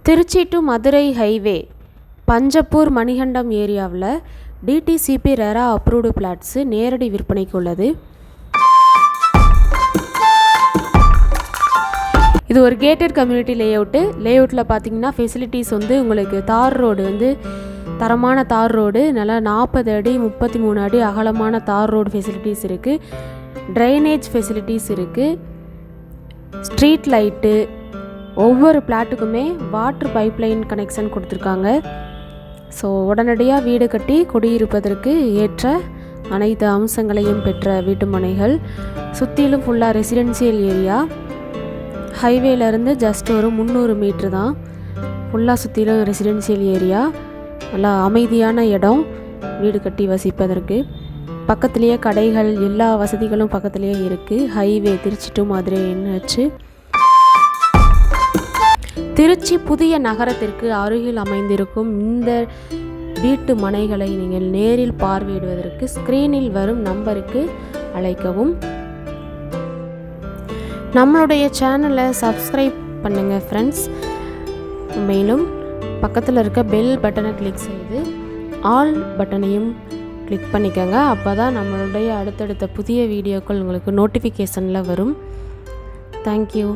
Trichy to Madurai highway Panjappur Manikandam ஏரியாவில் DTCP RERA approved plots நேரடி விற்பனைக்கு உள்ளது. இது ஒரு கேட்டட் கம்யூனிட்டி லேஅவுட்டில் பார்த்தீங்கன்னா ஃபெசிலிட்டிஸ் உங்களுக்கு தார் ரோடு தரமான தார் ரோடு, நல்லா 40 அடி 33 அடி அகலமான தார் ரோடு ஃபெசிலிட்டிஸ் இருக்குது. ட்ரைனேஜ் ஃபெசிலிட்டிஸ் இருக்குது. ஸ்ட்ரீட் லைட்டு, ஒவ்வொரு பிளாட்டுக்குமே வாட்டர் பைப்லைன் கனெக்ஷன் கொடுத்துருக்காங்க. ஸோ உடனடியாக வீடு கட்டி குடியிருப்பதற்கு ஏற்ற அனைத்து அம்சங்களையும் பெற்ற வீட்டு மனைகள். சுற்றிலும் ஃபுல்லாக ரெசிடென்சியல் ஏரியா. ஹைவேலேருந்து ஜஸ்ட் ஒரு 300 மீட்ரு தான். ஃபுல்லாக சுற்றிலும் ரெசிடென்சியல் ஏரியா. நல்லா அமைதியான இடம் வீடு கட்டி வசிப்பதற்கு. பக்கத்துலேயே கடைகள், எல்லா வசதிகளும் பக்கத்துலேயே இருக்குது. Highway Trichy to Madurai NH. Trichy புதிய நகரத்திற்கு அருகில் அமைந்திருக்கும் இந்த வீட்டு மனைகளை நீங்கள் நேரில் பார்வையிடுவதற்கு ஸ்க்ரீனில் வரும் நம்பருக்கு அழைக்கவும். நம்மளுடைய சேனலை சப்ஸ்கிரைப் பண்ணுங்கள் ஃப்ரெண்ட்ஸ். மேலும் பக்கத்தில் இருக்க பெல் பட்டனை கிளிக் செய்து ஆல் பட்டனையும் கிளிக் பண்ணிக்கோங்க. அப்போ தான் நம்மளுடைய அடுத்தடுத்த புதிய வீடியோக்கள் உங்களுக்கு நோட்டிஃபிகேஷனில் வரும். தேங்க்யூ.